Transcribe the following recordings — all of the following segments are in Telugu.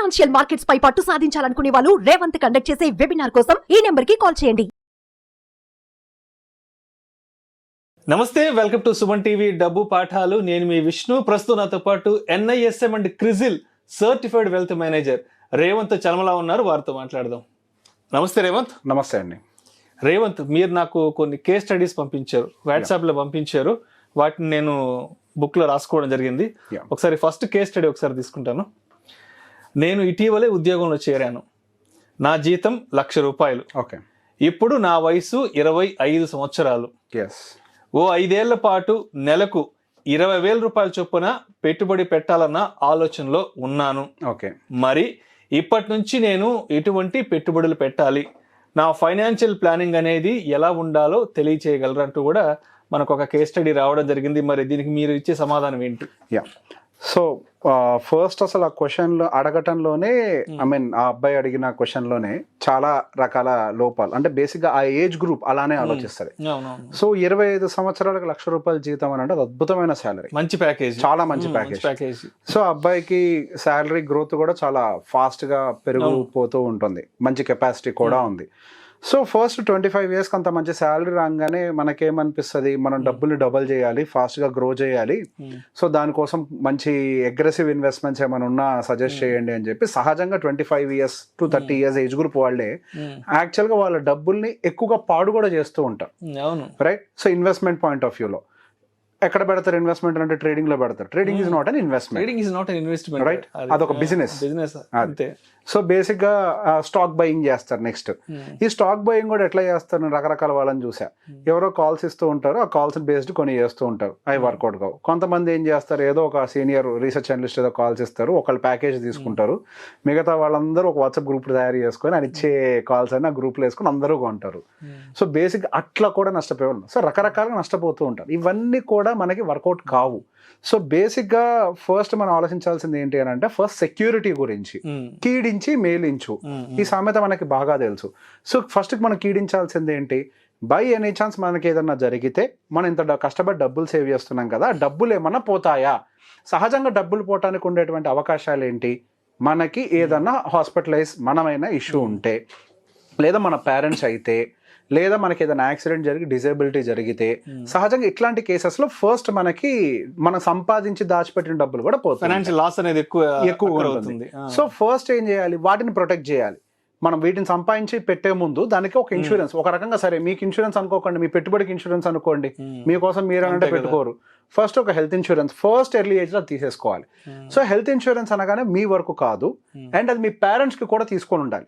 ఫైనాన్షియల్ మార్కెట్స్ పై పట్టు సాధించాలనుకునే వాళ్ళు రేవంత్ కండక్ట్ చేసే వెబినార్ కోసం ఈ నెంబర్ కి కాల్ చేయండి. నమస్తే, వెల్కమ్ టు సుమన్ టీవీ డబ్బు పాఠాలు. నేను మీ విష్ణు. ప్రస్తుతం నాతో పాటు NISM and CRISIL certified wealth manager Revanth Chalamala ఉన్నారు. వారితో మాట్లాడదాం. నమస్తే రేవంత్. నమస్తే అండి. రేవంత్, మీరు నాకు కొన్ని కేస్ స్టడీస్ పంపించారు, వాట్సాప్లో పంపించారు. వాటిని నేను బుక్లో రాసుకోవడం జరిగింది. ఒకసారి ఫస్ట్ కేస్ స్టడీ ఒకసారి తీసుకుంటాను. నేను ఇటీవలే ఉద్యోగంలో చేరాను. నా జీతం ₹1,00,000. ఓకే. ఇప్పుడు నా వయసు 25 సంవత్సరాలు. ఓ 5 ఏళ్ల పాటు నెలకు ₹20,000 చొప్పున పెట్టుబడి పెట్టాలన్న ఆలోచనలో ఉన్నాను. ఓకే. మరి ఇప్పటి నుంచి నేను ఎటువంటి పెట్టుబడులు పెట్టాలి, నా ఫైనాన్షియల్ ప్లానింగ్ అనేది ఎలా ఉండాలో తెలియచేయగలరు అంటూ కూడా మనకు ఒక కేస్ స్టడీ రావడం జరిగింది. మరి దీనికి మీరు ఇచ్చే సమాధానం ఏంటి? సో ఫస్ట్ అసలు ఆ క్వశ్చన్లో అడగటంలోనే ఆ అబ్బాయి అడిగిన క్వశ్చన్లోనే చాలా రకాల లోపాలు. అంటే బేసిక్గా ఆ ఏజ్ గ్రూప్ అలానే ఆలోచిస్తుంది. సో 25 సంవత్సరాలకు ₹1,00,000 జీతం అని అంటే అది అద్భుతమైన శాలరీ, మంచి ప్యాకేజ్, చాలా మంచి ప్యాకేజ్. సో అబ్బాయికి శాలరీ గ్రోత్ కూడా చాలా ఫాస్ట్ గా పెరిగిపోతూ ఉంటుంది, మంచి కెపాసిటీ కూడా ఉంది. సో ఫస్ట్ 25 years అంత మంచి శాలరీ రాగానే మనకేమనిపిస్తుంది, మనం డబ్బులు డబల్ చేయాలి, ఫాస్ట్గా గ్రో చేయాలి. సో దానికోసం మంచి అగ్రెసివ్ ఇన్వెస్ట్మెంట్స్ ఏమైనా ఉన్నా సజెస్ట్ చేయండి అని చెప్పి సహజంగా 25 years to 30 years age group వాళ్ళే యాక్చువల్గా వాళ్ళ డబ్బుల్ని ఎక్కువగా పాడు కూడా చేస్తూ ఉంటారు. Right. So investment point of వ్యూలో ఎక్కడ పెడతారు ఇన్వెస్ట్మెంట్ అంటే ట్రేడింగ్ లో పెడతారు. Trading is not an investment, right? అదొక బిజినెస్. అంతే. సో బేసిక్ గా స్టాక్ బయింగ్ చేస్తారు. నెక్స్ట్ ఈ స్టాక్ బయింగ్ కూడా ఎట్లా చేస్తారు, నేను రకరకాల వాళ్ళని చూసా. ఎవరో కాల్స్ ఇస్తూ ఉంటారు, ఆ కాల్స్ బేస్డ్ కొన్ని చేస్తూ ఉంటారు, అవి వర్కౌట్ కావు. కొంతమంది ఏం చేస్తారు, ఏదో ఒక సీనియర్ రీసెర్చ్ అనలిస్ట్ ఏదో కాల్స్ ఇస్తారు, ఒకళ్ళు ప్యాకేజ్ తీసుకుంటారు, మిగతా వాళ్ళందరూ ఒక వాట్సాప్ గ్రూప్ తయారు చేసుకొని అని ఇచ్చే కాల్స్ అని ఆ గ్రూప్లో వేసుకొని అందరూ కొంటారు. సో బేసిక్ అట్లా కూడా నష్టపోయేవాళ్ళు. సో రకరకాలుగా నష్టపోతూ ఉంటారు. ఇవన్నీ కూడా మనకి వర్కౌట్ కావు. సో బేసిక్ గా ఫస్ట్ మనం ఆలోచించాల్సింది ఏంటి అని అంటే, ఫస్ట్ సెక్యూరిటీ గురించి. కీడించి మేలించు, ఈ సామెత మనకి బాగా తెలుసు. సో ఫస్ట్ మనం కీడించాల్సింది ఏంటి, బై ఎనీ ఛాన్స్ మనకి ఏదన్నా జరిగితే మనం ఇంత కష్టపడి డబ్బులు సేవ్ చేస్తున్నాం కదా, డబ్బులు ఏమన్నా పోతాయా? సహజంగా డబ్బులు పోవటానికి ఉండేటువంటి అవకాశాలు ఏంటి, మనకి ఏదన్నా హాస్పిటలైజ్ మనమైనా ఇష్యూ ఉంటే, లేదా మన పేరెంట్స్ అయితే, లేదా మనకి ఏదైనా యాక్సిడెంట్ జరిగి డిజేబిలిటీ జరిగితే, సహజంగా ఇట్లాంటి కేసెస్ లో ఫస్ట్ మనకి మనం సంపాదించి దాచిపెట్టిన డబ్బులు కూడా పోతాయి, ఫైనాన్షియల్ లాస్ అనేది ఎక్కువ ఉంటుంది. సో ఫస్ట్ ఏం చేయాలి, వాటిని ప్రొటెక్ట్ చేయాలి. మనం వీటిని సంపాదించి పెట్టే ముందు దానికి ఒక ఇన్సూరెన్స్, ఒక రకంగా సరే మీకు ఇన్సూరెన్స్ అనుకోకండి, మీ పెట్టుబడికి ఇన్సూరెన్స్ అనుకోండి, మీకోసం మీరంటే పెట్టుకోరు. ఫస్ట్ ఒక health insurance first early age లో తీసేసుకోవాలి. సో హెల్త్ ఇన్సూరెన్స్ అనగానే మీ వరకు కాదు, అండ్ అది మీ పేరెంట్స్ కి కూడా తీసుకొని ఉండాలి.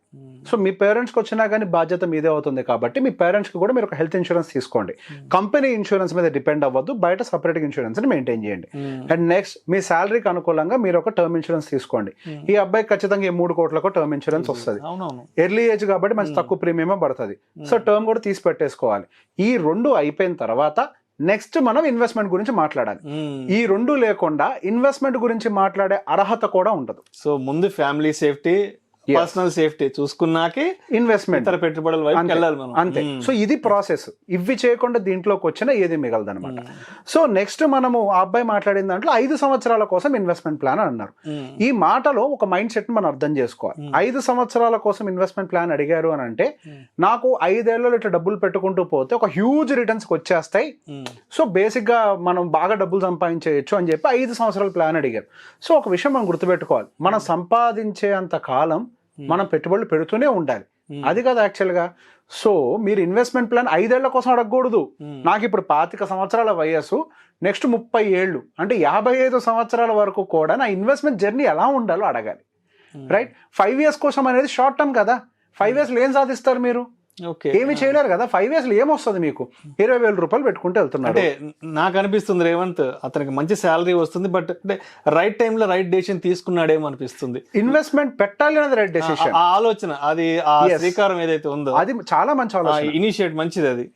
సో మీ పేరెంట్స్ కి వచ్చినా కానీ బాధ్యత మీదే అవుతుంది కాబట్టి మీ పేరెంట్స్ కి కూడా మీరు ఒక హెల్త్ ఇన్సూరెన్స్ తీసుకోండి. కంపెనీ ఇన్సూరెన్స్ మీద డిపెండ్ అవ్వద్దు, బయట సపరేట్ ఇన్సూరెన్స్ ని మెయింటైన్ చేయండి. అండ్ నెక్స్ట్ మీ శాలరీకి అనుకూలంగా మీరు ఒక టర్మ్ ఇన్సూరెన్స్ తీసుకోండి. ఈ అబ్బాయికి ఖచ్చితంగా 3 కోట్లకు టర్మ్ ఇన్సూరెన్స్ వస్తుంది. ఎర్లీ ఏజ్ కాబట్టి మంచి తక్కువ ప్రీమియమే పడుతుంది. సో టర్మ్ కూడా తీసి పెట్టేసుకోవాలి. ఈ 2 అయిపోయిన తర్వాత నెక్స్ట్ మనం ఇన్వెస్ట్మెంట్ గురించి మాట్లాడాలి. ఈ 2 లేకుండా ఇన్వెస్ట్మెంట్ గురించి మాట్లాడే అర్హత కూడా ఉండదు. సో ముందు ఫ్యామిలీ సేఫ్టీ, పర్సనల్ సేఫ్టీ చూసుకున్నాకే ఇన్వెస్ట్మెంట్, ఇతర పెట్టుబడుల వైపు వెళ్ళాలి మనం. అంతే. సో ఇది ప్రాసెస్. ఇవి చేయకుండా దీంట్లోకి వచ్చినా ఏది మిగలదు అనమాట. సో నెక్స్ట్ మనము ఆ అబ్బాయి మాట్లాడిన దాంట్లో 5 సంవత్సరాల కోసం ఇన్వెస్ట్మెంట్ ప్లాన్ అన్నారు. ఈ మాటలో ఒక మైండ్ సెట్ మనం అర్థం చేసుకోవాలి. 5 సంవత్సరాల కోసం ఇన్వెస్ట్మెంట్ ప్లాన్ అడిగారు అని అంటే, నాకు 5 ఏళ్లలో ఇట్లా డబ్బులు పెట్టుకుంటూ పోతే ఒక హ్యూజ్ రిటర్న్స్ వచ్చేస్తాయి, సో బేసిక్ గా మనం బాగా డబ్బులు సంపాదించేయచ్చు అని చెప్పి 5 సంవత్సరాల ప్లాన్ అడిగారు. సో ఒక విషయం మనం గుర్తుపెట్టుకోవాలి, మనం సంపాదించే అంత కాలం మనం పెట్టుబడులు పెడుతూనే ఉండాలి. అది కదా యాక్చువల్గా. సో మీరు ఇన్వెస్ట్మెంట్ ప్లాన్ 5 ఏళ్ల కోసం అడగకూడదు. నాకు ఇప్పుడు 25 సంవత్సరాల వయస్సు, నెక్స్ట్ 30 ఏళ్ళు అంటే 55 సంవత్సరాల వరకు కూడా నా ఇన్వెస్ట్మెంట్ జర్నీ ఎలా ఉండాలో అడగాలి. రైట్. 5 years కోసం అనేది షార్ట్ టర్మ్ కదా. 5 years ఏం సాధిస్తారు మీరు? ఏమి చేయలేరు కదా. 5 years ఏమొస్తుంది మీకు? ₹20,000 పెట్టుకుంటే వెళ్తున్నారు. అంటే నాకు అనిపిస్తుంది రేవంత్, అతనికి మంచి శాలరీ వస్తుంది, బట్ అంటే రైట్ టైంలో రైట్ డెసిషన్ తీసుకున్నాడేమో అనిపిస్తుంది. ఇన్వెస్ట్మెంట్ పెట్టాలి అనేది రైట్ డెసిషన్, ఆ ఆలోచన, అది ఆ శ్రీకారం ఏదైతే ఉందో అది చాలా మంచి ఆలోచన, ఇనిషియేట్ మంచిది అది.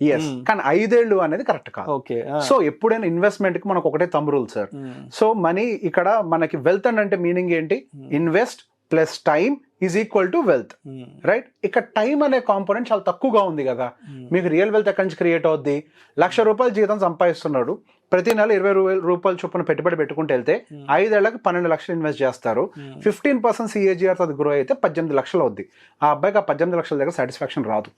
కానీ 5 ఏళ్ళు అనేది కరెక్ట్ కాదు. సో ఎప్పుడైనా ఇన్వెస్ట్మెంట్ కి మనకు ఒకటే thumb rule sir. So money ఇక్కడ మనకి వెల్త్ అంటే మీనింగ్ ఏంటి? Invest plus time is equal to wealth, right? ఇక్కడ టైం అనే కాంపోనెంట్ చాలా తక్కువగా ఉంది కదా. మీకు రియల్ వెల్త్ ఎక్కడి నుంచి క్రియేట్ అవుద్ది? ₹1,00,000 జీతం సంపాదిస్తున్నాడు, ప్రతి నెల ₹20,000 చొప్పున పెట్టుబడి పెట్టుకుంటూ వెళ్తే 5 ఏళ్లకు 12 లక్షలు ఇన్వెస్ట్ చేస్తారు. 15% CAGR అది గ్రో అయితే 18 లక్షలు అవుద్ది. ఆ అబ్బాయికి ఆ 18 లక్షల దగ్గర సాటిస్ఫాక్షన్ రాదు.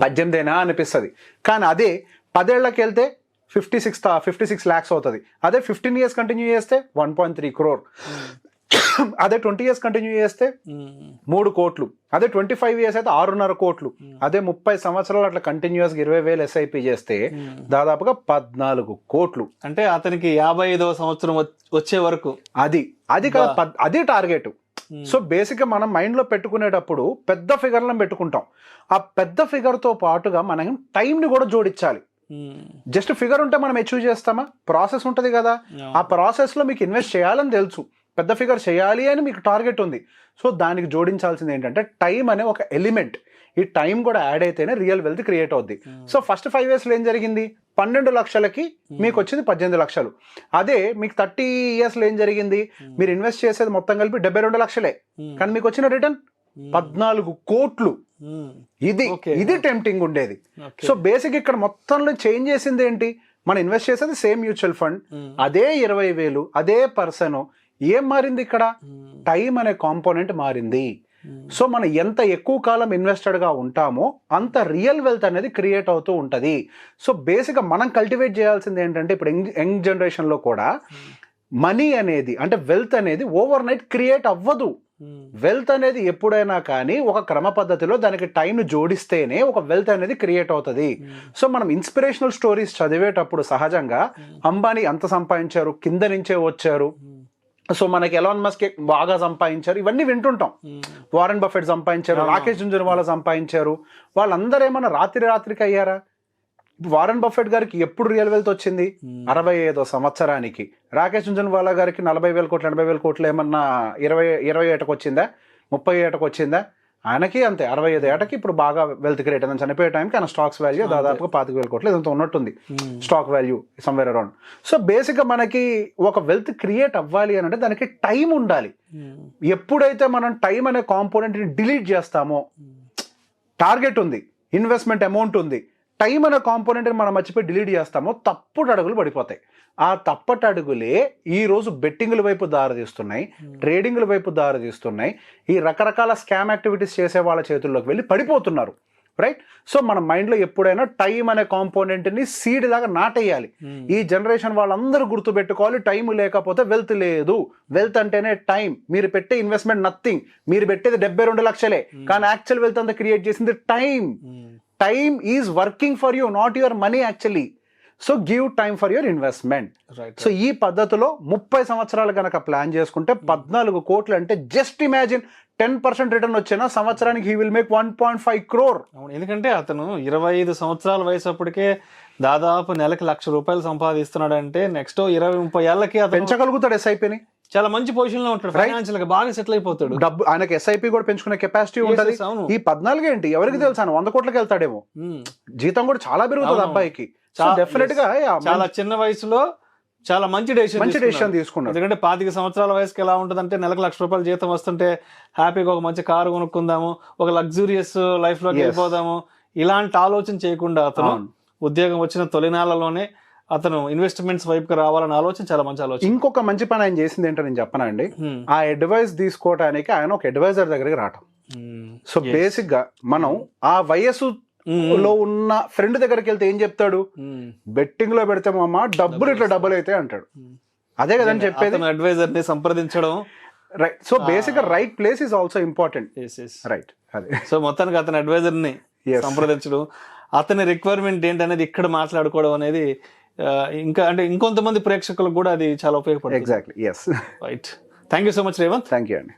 18 అనిపిస్తుంది. కానీ అదే 10 ఏళ్ళకి వెళ్తే 56 lakhs అవుతుంది. అదే 15 years కంటిన్యూ చేస్తే 1.3 crore. అదే 20 years కంటిన్యూ చేస్తే 3 కోట్లు. అదే 25 years అయితే 6.5 కోట్లు. అదే 30 సంవత్సరాలు అట్లా కంటిన్యూస్ 20,000 SIP చేస్తే దాదాపుగా 14 కోట్లు. అంటే అతనికి 55వ సంవత్సరం వచ్చే వరకు అది టార్గెట్. సో బేసిక్ గా మనం మైండ్ లో పెట్టుకునేటప్పుడు పెద్ద ఫిగర్లను పెట్టుకుంటాం. ఆ పెద్ద ఫిగర్ తో పాటుగా మనం టైం ని కూడా జోడించాలి. జస్ట్ ఫిగర్ ఉంటే మనం అచీవ్ చేస్తామా? ప్రాసెస్ ఉంటది కదా. ఆ ప్రాసెస్ లో మీకు ఇన్వెస్ట్ చేయాలని తెలుసు, పెద్ద ఫిగర్ చేయాలి అని మీకు టార్గెట్ ఉంది. సో దానికి జోడించాల్సింది ఏంటంటే టైం అనే ఒక ఎలిమెంట్. ఈ టైం కూడా యాడ్ అయితేనే రియల్ వెల్త్ క్రియేట్ అవుద్ది. సో ఫస్ట్ 5 years లో ఏం జరిగింది? 12 లక్షలకి మీకు వచ్చింది 18 లక్షలు. అదే మీకు 30 years లో ఏం జరిగింది? మీరు ఇన్వెస్ట్ చేసేది మొత్తం కలిపి 72 లక్షలే, కానీ మీకు వచ్చిన రిటర్న్ 14 కోట్లు. ఇది టెంప్టింగ్ ఉండేది. సో బేసిక్ ఇక్కడ మొత్తంలో చేంజ్ చేసింది ఏంటి? మనం ఇన్వెస్ట్ చేసేది సేమ్ మ్యూచువల్ ఫండ్, అదే 20,000, అదే పర్సన్. ఏం మారింది ఇక్కడ? టైం అనే కాంపోనెంట్ మారింది. సో మనం ఎంత ఎక్కువ కాలం ఇన్వెస్టెడ్ గా ఉంటామో అంత రియల్ వెల్త్ అనేది క్రియేట్ అవుతూ ఉంటది. సో బేసిక్ గా మనం కల్టివేట్ చేయాల్సింది ఏంటంటే ఇప్పుడు యంగ్ జనరేషన్ లో కూడా మనీ అనేది అంటే వెల్త్ అనేది ఓవర్ నైట్ క్రియేట్ అవ్వదు. వెల్త్ అనేది ఎప్పుడైనా కానీ ఒక క్రమ పద్ధతిలో దానికి టైం జోడిస్తేనే ఒక వెల్త్ అనేది క్రియేట్ అవుతుంది. సో మనం ఇన్స్పిరేషనల్ స్టోరీస్ చదివేటప్పుడు సహజంగా అంబానీ అంత సంపాదించారు, కింద నుంచే వచ్చారు, సో మనకి ఎలాన్ మస్క్ బాగా సంపాదించారు, ఇవన్నీ వింటుంటాం. వారెన్ బఫెట్ సంపాదించారు, రాకేష్ జుంజునవాలా సంపాదించారు. వాళ్ళందరూ ఏమన్నా రాత్రికి అయ్యారా? వారెన్ బఫెట్ గారికి ఎప్పుడు రియల్ వెల్త్ వచ్చింది? 65వ సంవత్సరానికి. రాకేష్ జుంజునవాలా గారికి 40,000 కోట్లు 80,000 కోట్లు ఏమన్నా 20 ఏటకు వచ్చిందా? 30 ఏటకు వచ్చిందా? ఆయనకి అంతే 65 ఏటకి ఇప్పుడు బాగా వెల్త్ క్రియేట్ అయిందని చనిపోయే టైంకి ఆయన స్టాక్స్ వాల్యూ దాదాపుగా 25,000 కోట్లు ఇదంతా ఉన్నట్టుంది stock value somewhere around. So basic గా మనకి ఒక వెల్త్ క్రియేట్ అవ్వాలి అని అంటే దానికి టైం ఉండాలి. ఎప్పుడైతే మనం టైం అనే కాంపోనెంట్ ని డిలీట్ చేస్తామో, టార్గెట్ ఉంది, ఇన్వెస్ట్మెంట్ అమౌంట్ ఉంది, టైం అనే కాంపోనెంట్ మనం మర్చిపోయి డిలీట్ చేస్తామో తప్పుడు అడుగులు పడిపోతాయి. ఆ తప్పటి అడుగులే ఈ రోజు బెట్టింగ్ల వైపు దారితీస్తున్నాయి, ట్రేడింగ్ల వైపు దారితీస్తున్నాయి. ఈ రకరకాల స్కామ్ యాక్టివిటీస్ చేసే వాళ్ళ చేతుల్లోకి వెళ్ళి పడిపోతున్నారు, రైట్? సో మన మైండ్ లో ఎప్పుడైనా టైం అనే కాంపోనెంట్ ని సీడ్ లాగా నాటేయాలి. ఈ జనరేషన్ వాళ్ళందరూ గుర్తు పెట్టుకోవాలి, టైం లేకపోతే వెల్త్ లేదు. వెల్త్ అంటేనే టైం. మీరు పెట్టే ఇన్వెస్ట్మెంట్ నథింగ్. మీరు పెట్టేది 72 లక్షలే, కానీ యాక్చువల్ వెల్త్ అంతా క్రియేట్ చేసింది time. Time is working for you, not your money actually. So give time for your investment. Right. So ఈ పద్ధతిలో 30 సంవత్సరాలు కనుక ప్లాన్ చేసుకుంటే 14 కోట్లు అంటే జస్ట్ ఇమాజిన్ 10% రిటర్న్ వచ్చినా సంవత్సరానికి he will make 1.5 crore. ఎందుకంటే అతను 25 సంవత్సరాల వయసు అప్పటికే దాదాపు నెలకి ₹1,00,000 సంపాదిస్తున్నాడు అంటే నెక్స్ట్ 20-30 ఏళ్ళకి పెంచగలుగుతాడు SIPని. చాలా మంచి పొజిషన్ లో ఉంటాడు, ఫైనాన్షియల్ గా బాగా సెటిల్ అయిపోతాడు. డబ్బు ఆయనకి SIP కూడా పెంచుకునే కెపాసిటీ ఉంటుంది. ఈ 14 ఏంటి ఎవరికి తెలుసు, ఆయన 100 కోట్లకి వెళ్తాడేమో. జీతం కూడా చాలా పెరుగుతుంది అబ్బాయికి. డెఫినెట్ గా చాలా చిన్న వయసులో చాలా మంచి డెసిషన్ తీసుకున్నాడు. ఎందుకంటే 25 సంవత్సరాల వయసుకి ఎలా ఉంటుందంటే నెలకు ₹1,00,000 జీతం వస్తుంటే హ్యాపీగా ఒక మంచి కారు కొనుక్కుందాము, ఒక లగ్జూరియస్ లైఫ్ లోకి వెళ్ళిపోదాము, ఇలాంటి ఆలోచన చేయకుండా అతను ఉద్యోగం వచ్చిన తొలినాళ్లలోనే అతను ఇన్వెస్ట్మెంట్స్ వైపుకి రావాలని ఆలోచన చాలా మంచి ఆలోచన. ఇంకొక మంచి పని ఆయన చేసింది ఏంటో నేను చెప్పనండి. ఆ అడ్వైస్ తీసుకోవడానికి ఆయన ఒక అడ్వైజర్ దగ్గరికి రావటం. సో బేసిక్ గా మనం ఆ వయస్సులో ఉన్న ఫ్రెండ్ దగ్గరికి వెళ్తే ఏం చెప్తాడు? బెట్టింగ్ లో పెడితే అమ్మా డబ్బులు ఇట్లా డబ్బులు అయితే అంటాడు. అదే కదని చెప్పేది. అడ్వైజర్ ని సంప్రదించడం, రైట్? సో బేసిక్ గా right place is also important, right? అదే. సో మొత్తానికి అతని అడ్వైజర్ ని సంప్రదించడం, అతని రిక్వైర్మెంట్ ఏంటనేది ఇక్కడ మాట్లాడుకోవడం అనేది ఇంకా అంటే ఇంకొంతమంది ప్రేక్షకులకు కూడా అది చాలా ఉపయోగపడుతుంది. Exactly, yes. Right. Thank you so much Revanth. Thank you అండి.